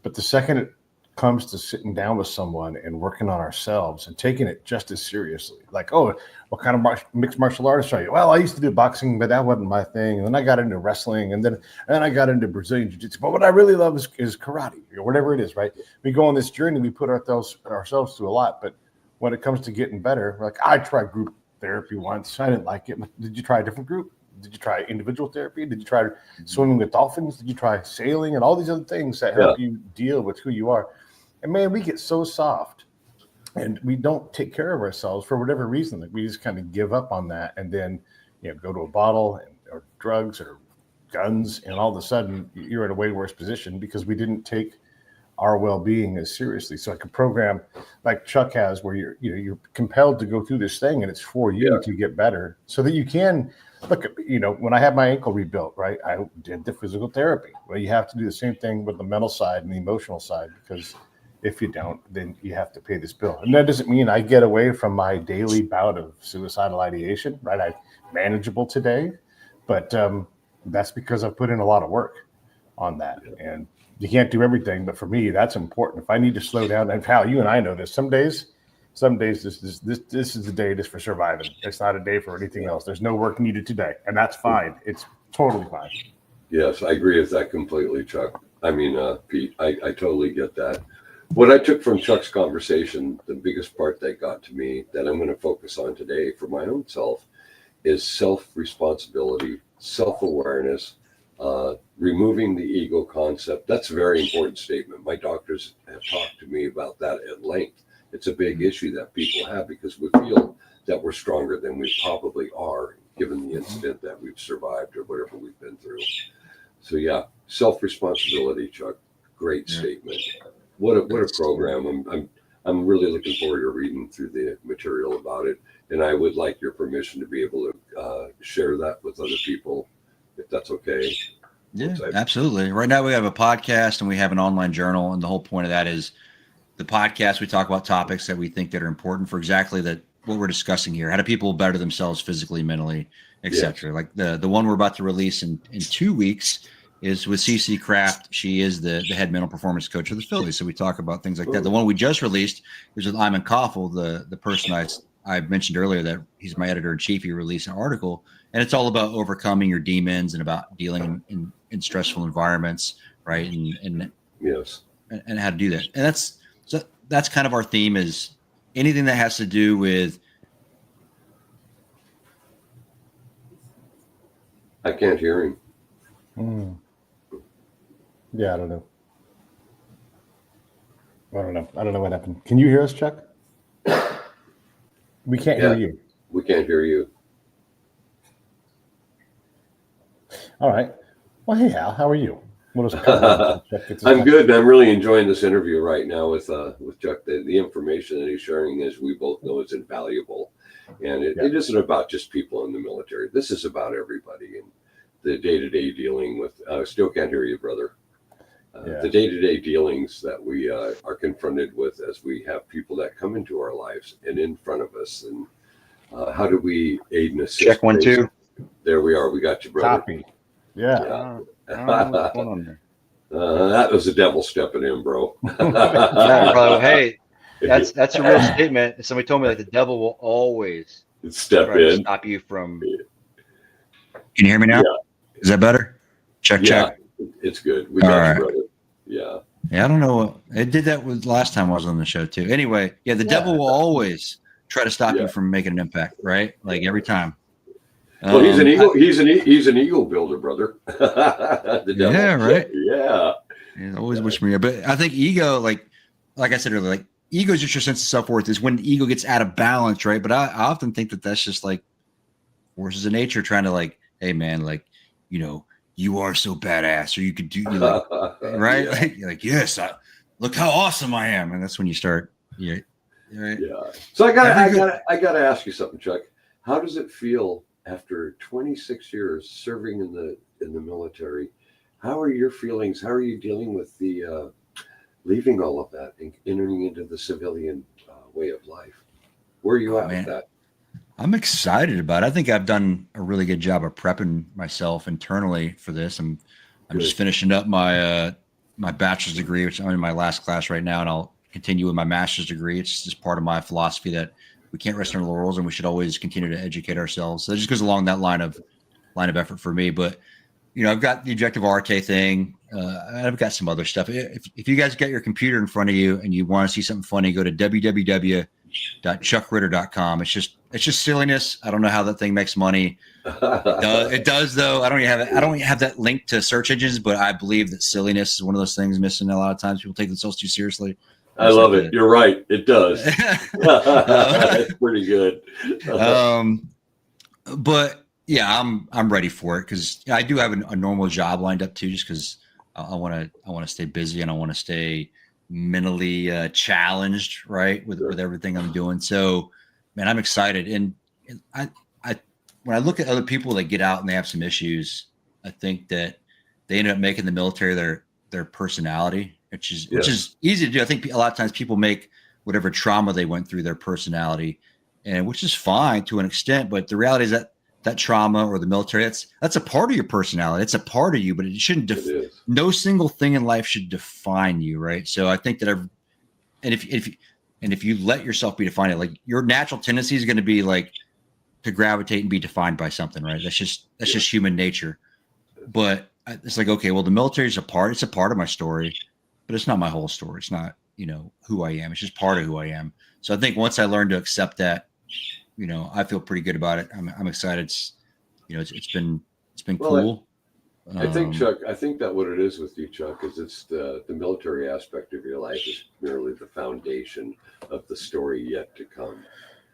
But the second it comes to sitting down with someone and working on ourselves and taking it just as seriously, like, oh, what kind of mixed martial artist are you? Well, I used to do boxing, but that wasn't my thing. And then I got into wrestling and then I got into Brazilian jiu-jitsu. But what I really love is karate or whatever it is, right? We go on this journey, we put ourselves through a lot. But when it comes to getting better, like I tried group therapy once. I didn't like it. Did you try a different group? Did you try individual therapy? Did you try swimming with dolphins? Did you try sailing and all these other things that help you deal with who you are? And man, we get so soft and we don't take care of ourselves for whatever reason. Like we just kind of give up on that and then, go to a bottle or drugs or guns. And all of a sudden you're in a way worse position because we didn't take our well-being as seriously. So like a program like Chuck has where you're compelled to go through this thing and it's for you to get better so that you can look, when I had my ankle rebuilt, right, I did the physical therapy. Well, you have to do the same thing with the mental side and the emotional side because if you don't, then you have to pay this bill. And that doesn't mean I get away from my daily bout of suicidal ideation, right? I'm manageable today, but that's because I've put in a lot of work on that. And you can't do everything, but for me, that's important. If I need to slow down, and Hal, you and I know this, some days this is the day just for surviving. It's not a day for anything else. There's no work needed today, and that's fine. It's totally fine. Yes, I agree with that completely, Chuck. I mean, Pete, I totally get that. What I took from Chuck's conversation, the biggest part that got to me that I'm going to focus on today for my own self is self-responsibility, self-awareness, removing the ego concept. That's a very important statement. My doctors have talked to me about that at length. It's a big issue that people have because we feel that we're stronger than we probably are, given the incident that we've survived or whatever we've been through. So yeah, self-responsibility, Chuck. Great statement. What a program. I'm really looking forward to reading through the material about it. And I would like your permission to be able to share that with other people, if that's okay. Yeah, absolutely. Right now we have a podcast and we have an online journal. And the whole point of that is the podcast, we talk about topics that we think that are important for exactly that what we're discussing here. How do people better themselves physically, mentally, etc. Yes. Like the one we're about to release in 2 weeks is with CC Kraft. She is the head mental performance coach of the Phillies. So we talk about things like that. The one we just released is with Iman Koffel, the person I mentioned earlier that he's my editor in chief. He released an article and it's all about overcoming your demons and about dealing in stressful environments. Right. And yes. And how to do that. And that's kind of our theme is anything that has to do with. I can't hear him. Yeah, I don't know. I don't know what happened. Can you hear us, Chuck? We can't hear you. We can't hear you. All right. Well, hey, Hal, how are you? I'm good, and I'm really enjoying this interview right now with Chuck. The information that he's sharing, as we both know, is invaluable, and it isn't about just people in the military. This is about everybody and the day-to-day dealing with. Still can't hear you, brother. The day-to-day dealings that we are confronted with as we have people that come into our lives and in front of us, and how do we aid and assist? Check 1 2. There we are. We got you, brother. Copy. Yeah. I don't know what's going on there. That was the devil stepping in, bro. Yeah, bro. Hey, that's a real statement. Somebody told me like the devil will always step try to in, stop you from. Can you hear me now? Is that better? Check. It's good. We got you, brother. Yeah. Yeah, I don't know. It did that with last time I was on the show too. Anyway, the devil will always try to stop you from making an impact, right? Like every time. Well, he's an eagle. He's an eagle builder, brother. The devil. Yeah, right. Yeah. He always wish me. But I think ego, like I said earlier, like ego is just your sense of self-worth. Is when the ego gets out of balance, right? But I often think that that's just like forces of nature trying to like, hey man, like you are so badass, or you could do like, right? Like yes, look how awesome I am, and that's when you start. Right? Yeah. So I gotta ask you something, Chuck. How does it feel after 26 years serving in the military? How are your feelings? How are you dealing with the leaving all of that and entering into the civilian way of life? Where are you at with that? I'm excited about it. I think I've done a really good job of prepping myself internally for this. I'm just finishing up my my bachelor's degree, which I'm in my last class right now, and I'll continue with my master's degree. It's just part of my philosophy that we can't rest on our laurels, and we should always continue to educate ourselves. So it just goes along that line of effort for me. But I've got the objective Arete thing. I've got some other stuff. If you guys got your computer in front of you and you want to see something funny, go to www.chuckritter.com. It's just silliness. I don't know how that thing makes money. It does though. I don't have that link to search engines, but I believe that silliness is one of those things missing a lot of times. People take themselves too seriously. I love it. You're right. It does. It's pretty good. But yeah, I'm ready for it because I do have a normal job lined up too, just because I want to stay busy and I want to stay mentally challenged, right, with everything I'm doing. So, man, I'm excited. And I when I look at other people that get out and they have some issues, I think that they end up making the military their personality, which is easy to do. I think a lot of times people make whatever trauma they went through their personality, and which is fine to an extent. But the reality is that trauma or the military, that's a part of your personality. It's a part of you, but it shouldn't. No single thing in life should define you, right? So I think that if you let yourself be defined, like your natural tendency is going to be like to gravitate and be defined by something, right? That's just human nature. But it's like, okay, well, the military is it's a part of my story, but it's not my whole story. It's not, who I am. It's just part of who I am. So I think once I learned to accept that, I feel pretty good about it. I'm excited. It's been cool. I think, Chuck, that what it is with you, Chuck, is it's the military aspect of your life is merely the foundation of the story yet to come.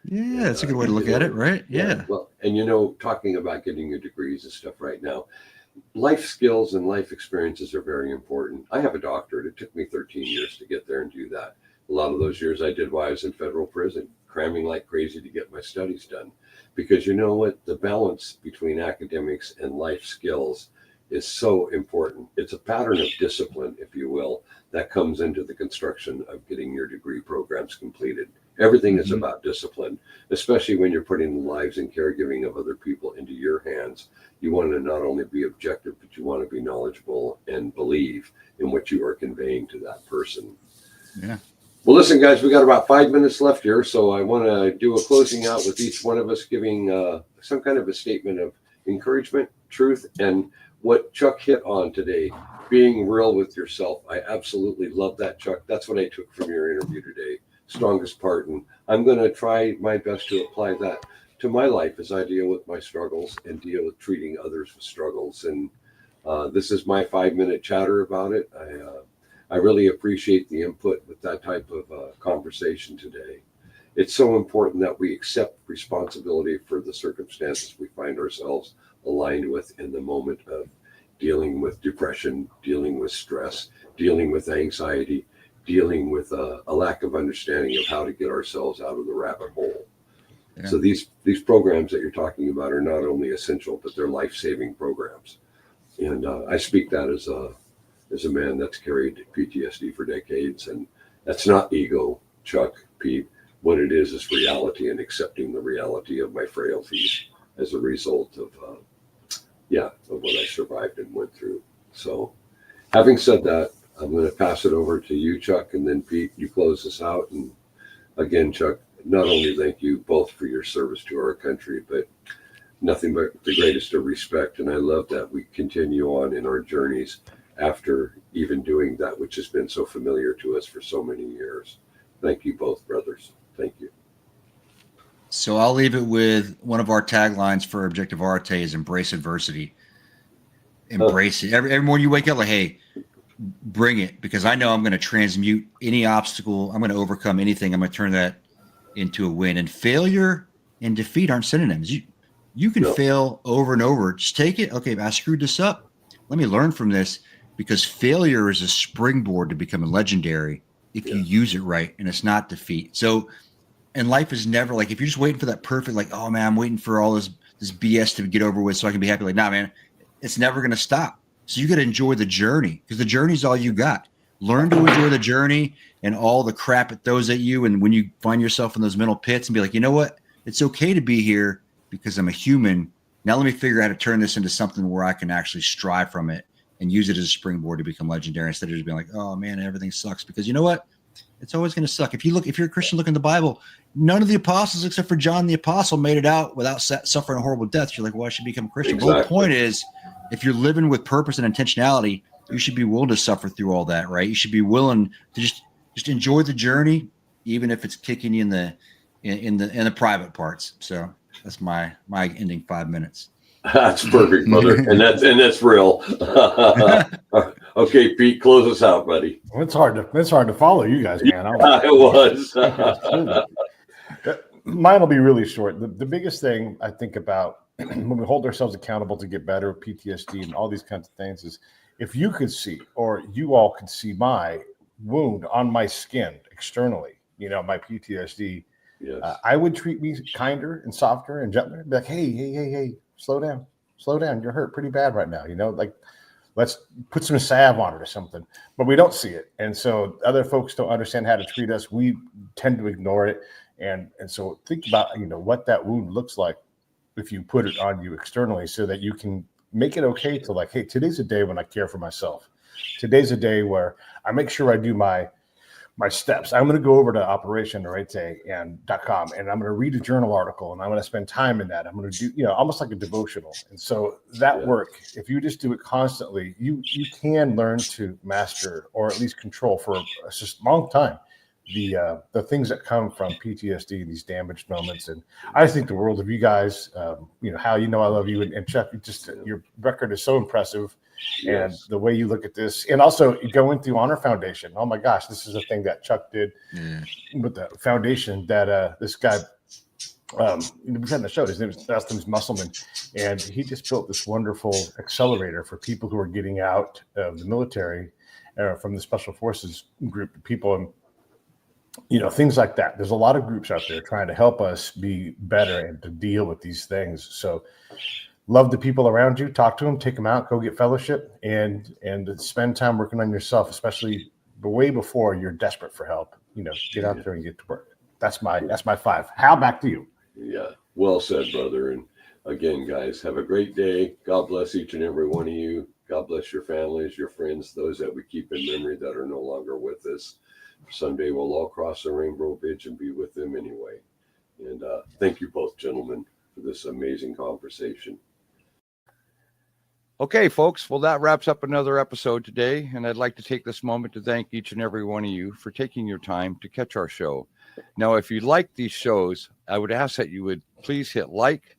Yeah, that's a good way to look at it, right? Yeah. Well, and talking about getting your degrees and stuff right now, life skills and life experiences are very important. I have a doctorate. It took me 13 years to get there and do that. A lot of those years I did while I was in federal prison, cramming like crazy to get my studies done. Because you know what? The balance between academics and life skills is so important. It's a pattern of discipline, if you will, that comes into the construction of getting your degree programs completed. Everything is about discipline, especially when you're putting the lives and caregiving of other people into your hands. You want to not only be objective, but you want to be knowledgeable and believe in what you are conveying to that person. Yeah. Well, listen, guys, we got about 5 minutes left here, so I want to do a closing out with each one of us giving some kind of a statement of encouragement, truth, and what Chuck hit on today, being real with yourself. I absolutely love that, Chuck. That's what I took from your interview today. Strongest part. And I'm going to try my best to apply that to my life as I deal with my struggles and deal with treating others with struggles. And this is my 5-minute chatter about it. I really appreciate the input with that type of conversation today. it's so important that we accept responsibility for the circumstances we find ourselves aligned with in the moment of dealing with depression, dealing with stress, dealing with anxiety, dealing with a lack of understanding of how to get ourselves out of the rabbit hole. Yeah. So these programs that you're talking about are not only essential, but they're life-saving programs. And I speak that as a man that's carried PTSD for decades, and that's not ego, Chuck, Pete. What it is reality, and accepting the reality of my frailties as a result of what I survived and went through. So having said that, I'm going to pass it over to you, Chuck, and then Pete, you close us out. And again, Chuck, not only thank you both for your service to our country, but nothing but the greatest of respect. And I love that we continue on in our journeys after even doing that which has been so familiar to us for so many years. Thank you both, brothers. Thank you. So I'll leave it with one of our taglines for Objective Arete is embrace adversity. Embrace it. Every morning you wake up like, hey, bring it, because I know I'm going to transmute any obstacle. I'm going to overcome anything. I'm going to turn that into a win. And failure and defeat aren't synonyms. You can fail over and over. Just take it. Okay, I screwed this up. Let me learn from this, because failure is a springboard to becoming legendary if you use it right, and it's not defeat. So, and life is never like, if you're just waiting for that perfect, like, oh man, I'm waiting for all this BS to get over with so I can be happy. Like, nah, man, it's never going to stop. So you got to enjoy the journey, because the journey is all you got. Learn to enjoy the journey and all the crap it throws at you. And when you find yourself in those mental pits, and be like, you know what? It's okay to be here because I'm a human. Now let me figure out how to turn this into something where I can actually strive from it and use it as a springboard to become legendary, instead of just being like, oh man, everything sucks. Because you know what? It's always going to suck. If you're a Christian, look in the Bible, none of the apostles except for John the apostle made it out without suffering a horrible death. You're like, well, I should become a Christian. Exactly. The whole point is, if you're living with purpose and intentionality, you should be willing to suffer through all that, right? You should be willing to just enjoy the journey, even if it's kicking you in the private parts. So that's my ending 5 minutes. That's perfect, brother. and that's real. Okay, Pete, close us out, buddy. It's hard to follow you guys, man. It was. Mine will be really short. The biggest thing I think about when we hold ourselves accountable to get better with PTSD and all these kinds of things is, if you could see, or you all could see my wound on my skin externally, my PTSD, Yes. I would treat me kinder and softer and gentler. Be like, hey, slow down. You're hurt pretty bad right now. Like, let's put some salve on it or something. But we don't see it. And so other folks don't understand how to treat us. We tend to ignore it. And so think about, what that wound looks like if you put it on you externally, so that you can make it okay to, like, hey, today's a day when I care for myself. Today's a day where I make sure I do my steps. I'm going to go over to Arete.com and I'm going to read a journal article, and I'm going to spend time in that. I'm going to do, almost like a devotional. And so that work, if you just do it constantly, you can learn to master, or at least control for a just long time, the things that come from PTSD, these damaged moments. And I think the world of you guys. Hal, I love you, and Chuck, your record is so impressive. And the way you look at this, and also going through Honor Foundation. Oh my gosh, this is a thing that Chuck did with the foundation that this guy, we had the show. His name is Musselman, and he just built this wonderful accelerator for people who are getting out of the military, from the Special Forces group of people, and things like that. There's a lot of groups out there trying to help us be better and to deal with these things. So love the people around you, talk to them, take them out, go get fellowship, and spend time working on yourself, especially way before you're desperate for help. Get out there and get to work. That's my 5. Hal, back to you. Yeah, well said, brother. And again, guys, have a great day. God bless each and every one of you. God bless your families, your friends, those that we keep in memory that are no longer with us. Someday we'll all cross the rainbow bridge and be with them anyway. And thank you both, gentlemen, for this amazing conversation. Okay, folks. Well, that wraps up another episode today. And I'd like to take this moment to thank each and every one of you for taking your time to catch our show. Now, if you like these shows, I would ask that you would please hit like,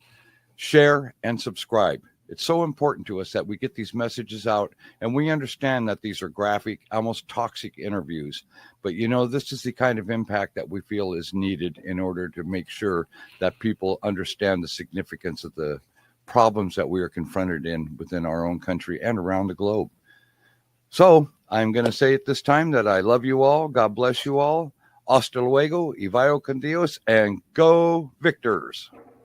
share, and subscribe. It's so important to us that we get these messages out, and we understand that these are graphic, almost toxic interviews. But, you know, this is the kind of impact that we feel is needed in order to make sure that people understand the significance of the problems that we are confronted within our own country and around the globe. So I'm going to say at this time that I love you all. God bless you all. Hasta luego, y vaya con Dios, and go Victors.